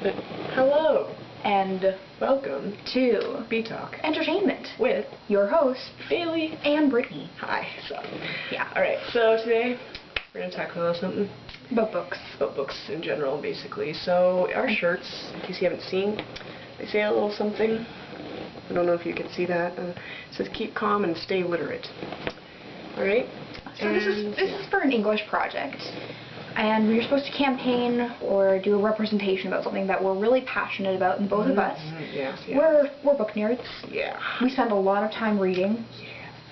Hello, and welcome to Btalk Entertainment with your hosts, Bailey and Brittany. Hi. Yeah. Alright, so today we're going to talk about something. About books. About books in general, basically. So, our shirts, in case you haven't seen, they say a little something. I don't know if you can see that. It says, keep calm and stay literate. Alright? So this is for an English project. And we were supposed to campaign or do a representation about something that we're really passionate about, and both of us. Yes. We're book nerds. Yeah. We spend a lot of time reading.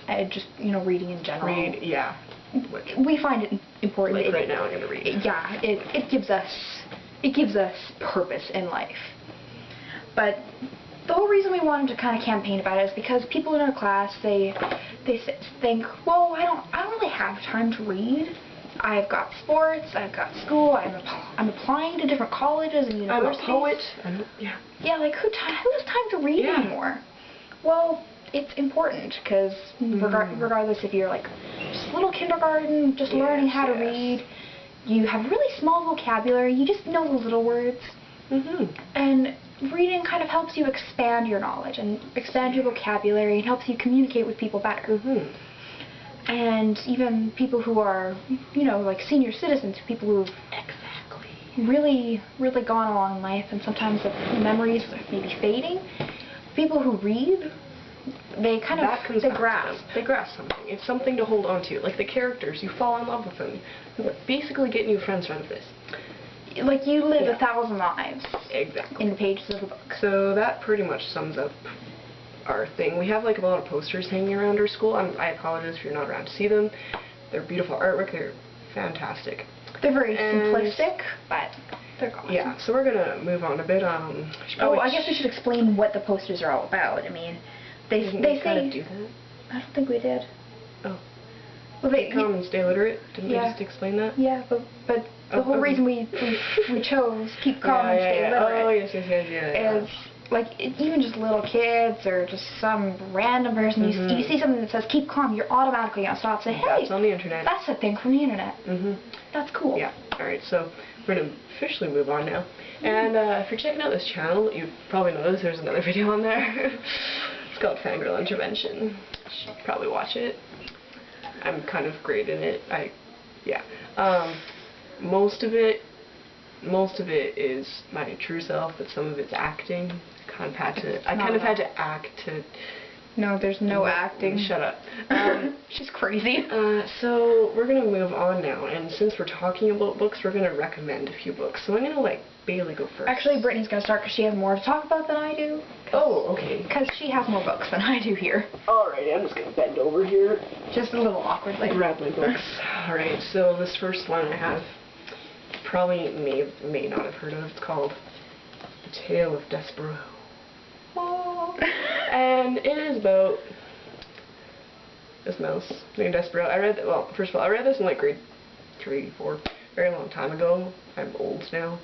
Yeah. Just, reading in general. Yeah. We find it important. Like right now I'm going to read. Yeah, it gives us purpose in life. But the whole reason we wanted to kind of campaign about it is because people in our class, they think, well, I don't really have time to read. I've got sports, I've got school, I'm applying to different colleges and universities. I'm a poet. Yeah, like who has time to read anymore? Well, it's important because regardless if you're like just little kindergarten, just learning how to read, you have really small vocabulary, you just know those little words. And reading kind of helps you expand your knowledge and expand your vocabulary and helps you communicate with people better. And even people who are, like senior citizens, people who've really gone along in life, and sometimes the memories may be fading. People who read, they kind of grasp something. It's something to hold on to. Like the characters, you fall in love with them. Basically, get new friends out of this. Like you live 1,000 lives. Exactly. In the pages of the book. So that pretty much sums up our thing. We have like a lot of posters hanging around our school. I apologize if you're not around to see them. They're beautiful artwork. They're fantastic. They're very simplistic, but they're awesome. Yeah, so we're gonna move on a bit. I guess we should explain what the posters are all about. I mean, they say. Kind of do that? I don't think we did. Oh. Well, keep calm and stay literate. Didn't we just explain that? Yeah, but the whole reason we chose keep calm and stay literate. Oh yes. Is like even just little kids or just some random person, you see something that says keep calm, you're automatically gonna stop and say, hey, that's on the internet. That's a thing from the internet. That's cool. Yeah. Alright, so we're gonna officially move on now. And if you're checking out this channel, you've probably noticed there's another video on there. It's called Fangirl Intervention. You should probably watch it. I'm kind of great in it. Most of it is my true self, but some of it's acting. I kind of had to act to. No, there's no acting. Shut up. She's crazy. So we're gonna move on now, and since we're talking about books, we're gonna recommend a few books. So I'm gonna let Bailey go first. Actually, Brittany's gonna start because she has more to talk about than I do. Oh, okay. Because she has more books than I do here. Alright, I'm just gonna bend over here. Just a little awkwardly. Grab my books. Alright, so this first one I have, probably may not have heard of. It's called The Tale of Despereaux. And it is about this mouse named Despereaux. First of all, I read this in like grade 3, 4, very long time ago. I'm old now.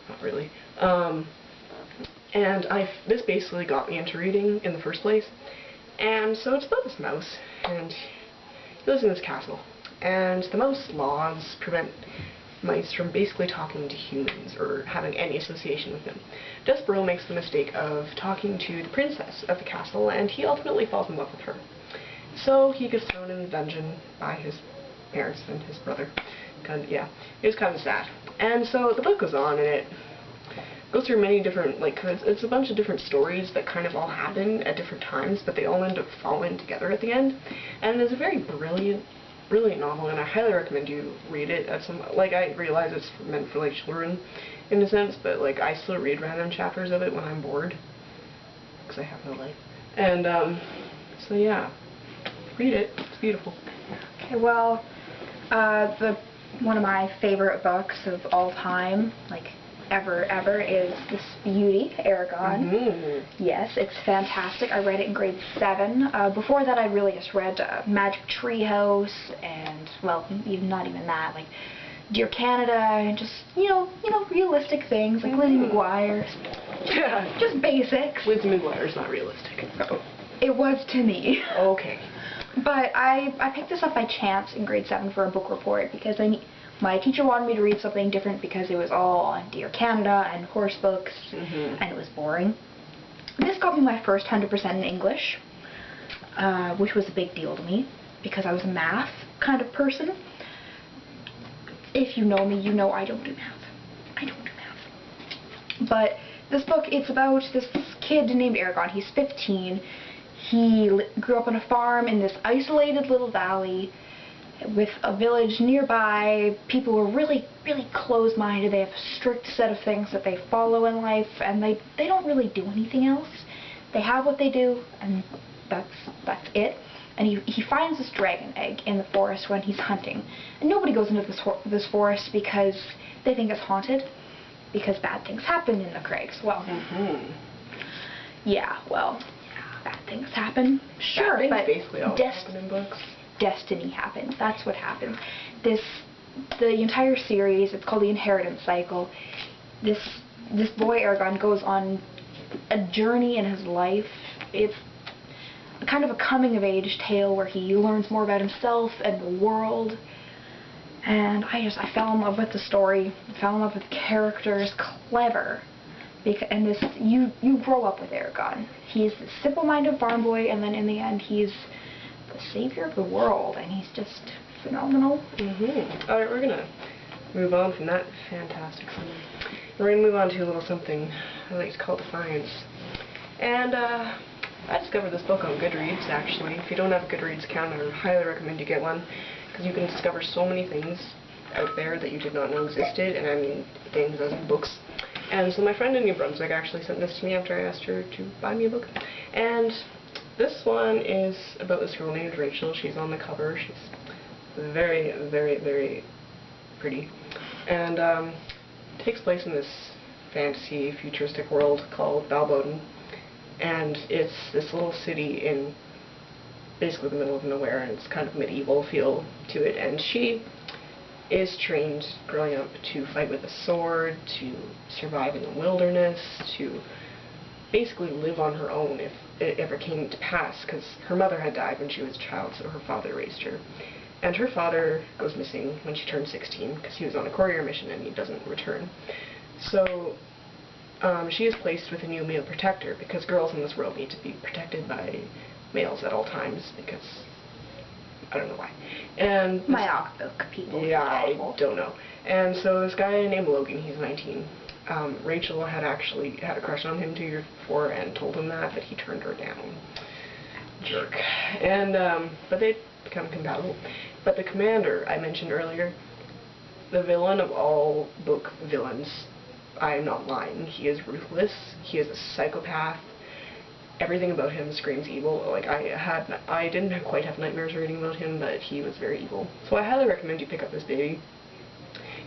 Not really. And this basically got me into reading in the first place. And so it's about this mouse, and he lives in this castle. And the mouse laws prevent mice from basically talking to humans or having any association with them. Despereaux makes the mistake of talking to the princess of the castle, and he ultimately falls in love with her. So he gets thrown in the dungeon by his parents and his brother. It was kind of sad. And so the book goes on, and it goes through many different, it's a bunch of different stories that kind of all happen at different times, but they all end up falling together at the end. And it's a very brilliant novel, and I highly recommend you read it. I realize it's meant for like children in a sense, but like I still read random chapters of it when I'm bored because I have no life. And so yeah, read it. It's beautiful. Okay, well, one of my favorite books of all time, like ever, is This Beauty, Aragon. Yes, it's fantastic. I read it in grade 7. Before that, I really just read Magic Treehouse and, well, not even that, like Dear Canada, and just, realistic things, like Lizzie McGuire. Just basics. Lizzie McGuire's not realistic. It was to me. Okay. But I picked this up by chance in grade 7 for a book report because My teacher wanted me to read something different because it was all on Dear Canada and horse books, and it was boring. This got me my first 100% in English, which was a big deal to me because I was a math kind of person. If you know me, you know I don't do math. I don't do math. But this book, it's about this kid named Aragon. He's 15. He grew up on a farm in this isolated little valley with a village nearby. People are really, really closed-minded. They have a strict set of things that they follow in life, and they don't really do anything else. They have what they do, and that's it. And he finds this dragon egg in the forest when he's hunting. And nobody goes into this forest because they think it's haunted, because bad things happen in the Craigs. Well, yeah, well, bad things happen. Sure, bad things but basically all happen in books. Destiny happens. That's what happens. The entire series, it's called The Inheritance Cycle. This boy Aragon goes on a journey in his life. It's kind of a coming-of-age tale where he learns more about himself and the world. And I fell in love with the story. I fell in love with the characters. Clever. And you grow up with Aragon. He's this simple-minded farm boy, and then in the end, he's the savior of the world, and he's just phenomenal. Alright, we're gonna move on from that fantastic summary. We're gonna move on to a little something I like to call Defiance. And I discovered this book on Goodreads, actually. If you don't have a Goodreads account, I highly recommend you get one, because you can discover so many things out there that you did not know existed, and I mean things as in books. And so my friend in New Brunswick actually sent this to me after I asked her to buy me a book. And this one is about this girl named Rachel. She's on the cover. She's very, very, very pretty. And it takes place in this fantasy, futuristic world called Balboden. And it's this little city in basically the middle of nowhere, and it's kind of medieval feel to it. And she is trained growing up to fight with a sword, to survive in the wilderness, to basically live on her own if it ever came to pass, because her mother had died when she was a child, so her father raised her. And her father goes missing when she turned 16, because he was on a courier mission and he doesn't return. So she is placed with a new male protector, because girls in this world need to be protected by males at all times, because I don't know why. And Book people. Yeah, I don't know. And so this guy named Logan, he's 19. Rachel had actually had a crush on him 2 years before and told him that, but he turned her down. Jerk. And but they become compatible. But the commander I mentioned earlier, the villain of all book villains, I am not lying. He is ruthless. He is a psychopath. Everything about him screams evil. Like I didn't quite have nightmares reading about him, but he was very evil. So I highly recommend you pick up this baby.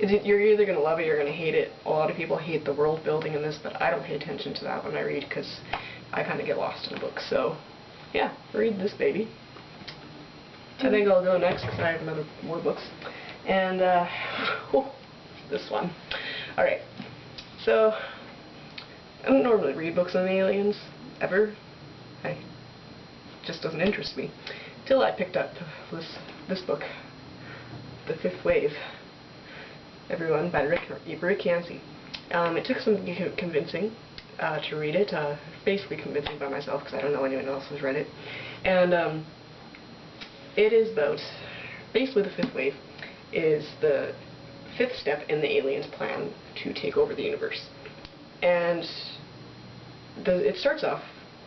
You're either going to love it or you're going to hate it. A lot of people hate the world building in this, but I don't pay attention to that when I read, because I kind of get lost in a book. So yeah, read this baby. I think I'll go next because I have more books. And this one. Alright, so I don't normally read books on aliens, ever. It just doesn't interest me. Till I picked up this book, The Fifth Wave, everyone, by Rick Yancey. It took some convincing to read it, basically convincing by myself because I don't know anyone else has read it. And it is about, basically the fifth wave is the fifth step in the aliens' plan to take over the universe. And it starts off,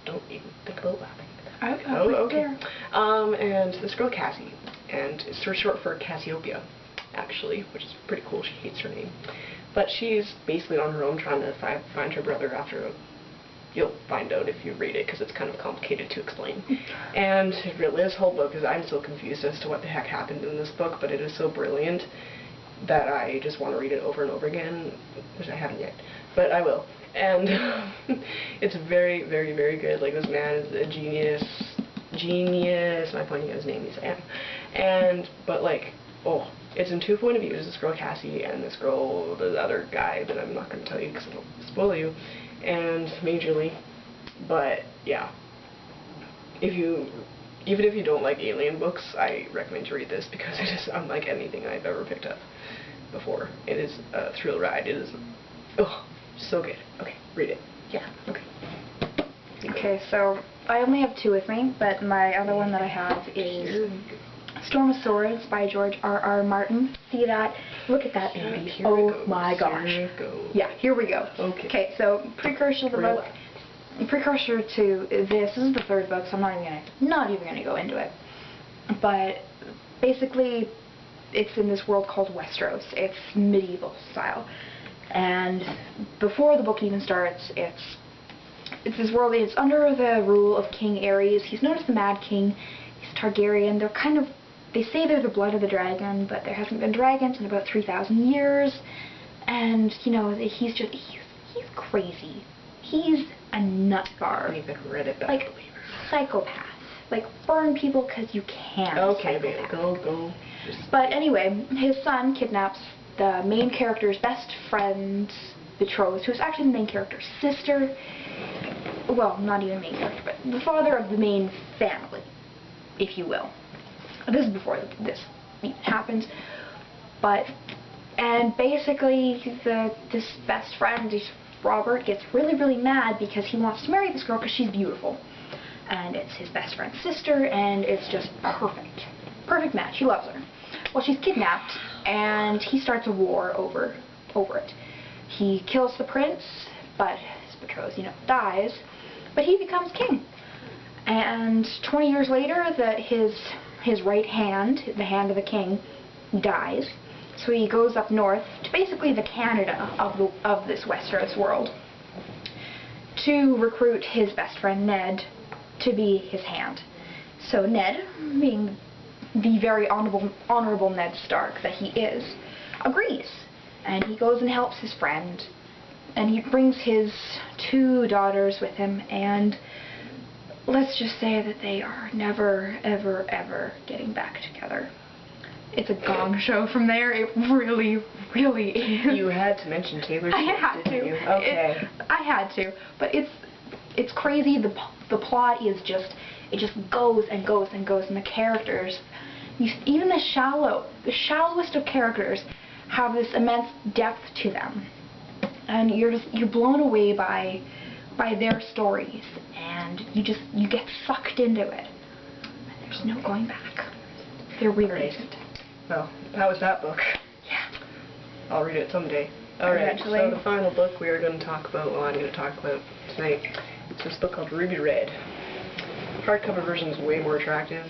don't even think about laughing. Oh, okay. And this girl Cassie, and it's short for Cassiopeia, actually, which is pretty cool. She hates her name. But she's basically on her own trying to find her brother after you'll find out if you read it, because it's kind of complicated to explain. And really, this whole book is, I'm so confused as to what the heck happened in this book, but it is so brilliant that I just want to read it over and over again, which I haven't yet, but I will. And it's very, very, very good. Like, this man is a genius. Am I pointing at his name? Yes, I am. But like, oh, it's in two point of views. This girl Cassie and this girl, the other guy that I'm not going to tell you because it'll spoil you, and majorly. But yeah, even if you don't like alien books, I recommend you read this because it is unlike anything I've ever picked up. before. It is a thrill ride. It is, oh, so good. Okay, read it. Yeah. Okay. Okay, so I only have 2 with me, but my other one that I have is Storm of Swords by George R.R. Martin. See that? Look at that beauty. Oh my gosh. Here it goes. Yeah, here we go. Okay. Okay, so precursor to the book. Precursor to this is the 3rd book, so I'm not even gonna go into it. But basically, it's in this world called Westeros. It's medieval style, and before the book even starts, it's this world. It's under the rule of King Aerys. He's known as the Mad King. He's Targaryen. They say they're the blood of the dragon, but there hasn't been dragons in about 3,000 years. And you know, he's crazy. He's a nutbar. I even read it, like psychopath. Like burn people because you can. Okay, baby, go. But anyway, his son kidnaps the main character's best friend's betrothed, who's actually the main character's sister. Well, not even main character, but the father of the main family, if you will. This is before this happens. And basically, this best friend, Robert, gets really, really mad because he wants to marry this girl because she's beautiful. And it's his best friend's sister, and it's just perfect. Perfect match. He loves her. Well, she's kidnapped, and he starts a war over it. He kills the prince, but his betrothed, dies. But he becomes king. And 20 years later, his right hand, the hand of the king, dies. So he goes up north to basically the Canada of this Westeros world to recruit his best friend Ned to be his hand. So Ned, being the very honorable Ned Stark that he is, agrees. And he goes and helps his friend. And he brings his 2 daughters with him, and let's just say that they are never, ever, ever getting back together. It's a gong show from there. It really, really is. You had to mention Taylor Swift, I had to. You? Okay. I had to. But it's crazy. The plot is just, it just goes and goes and goes, and the characters, even the shallowest of characters have this immense depth to them. And you're blown away by their stories, and you get sucked into it. And there's no going back. There really isn't. Well, how was that book? Yeah. I'll read it someday. Alright, so the final book we are going to talk about, I'm going to talk about tonight, it's this book called Ruby Red. Hardcover version is way more attractive.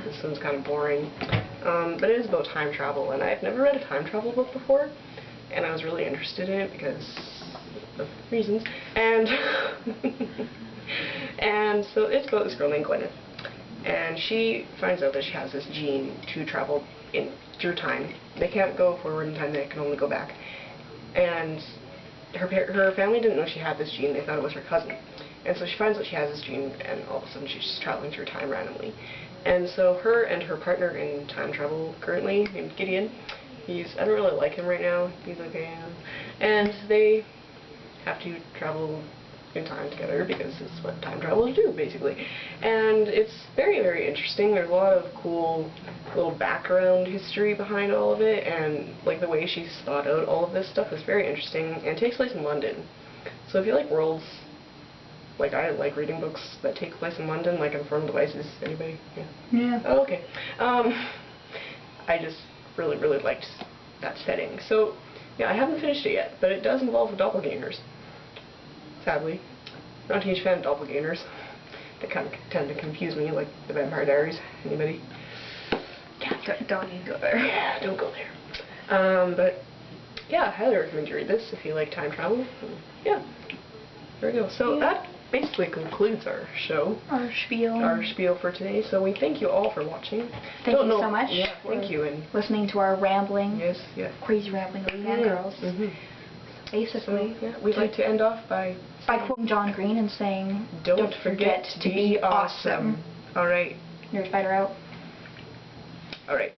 This one's kind of boring. But it is about time travel, and I've never read a time travel book before, and I was really interested in it because of reasons. And and so it's about this girl named Gwyneth, and she finds out that she has this gene to travel through time. They can't go forward in time; they can only go back. And her family didn't know she had this gene. They thought it was her cousin. And so she finds out she has this gene, and all of a sudden she's just traveling through time randomly. And so her and her partner in time travel currently, named Gideon, I don't really like him right now. He's okay. And they have to travel in time together because it's what time travelers do, basically. And it's very, very interesting. There's a lot of cool little background history behind all of it, and like the way she's thought out all of this stuff is very interesting, and it takes place in London. So if you like worlds, like I like reading books that take place in London, like Infernal Devices. Anybody? Yeah. Yeah. Oh, okay. I just really, really liked that setting. So yeah, I haven't finished it yet, but it does involve doppelgangers. Sadly, not a huge fan of doppelgangers. They kind of tend to confuse me, like the Vampire Diaries. Anybody? Yeah, don't even go there. Yeah, don't go there. But yeah, I highly recommend you read this if you like time travel. Yeah, there we go. So that basically concludes our show. Our spiel for today. So we thank you all for watching. Thank you so much. Yeah, thank you. And listening to our rambling. Yes, yeah. Crazy rambling of fangirls. Mm-hmm. Basically, so, yeah, we'd like to end off by quoting John Green and saying, "Don't forget to be awesome." All right. Nerd Fighter out. All right.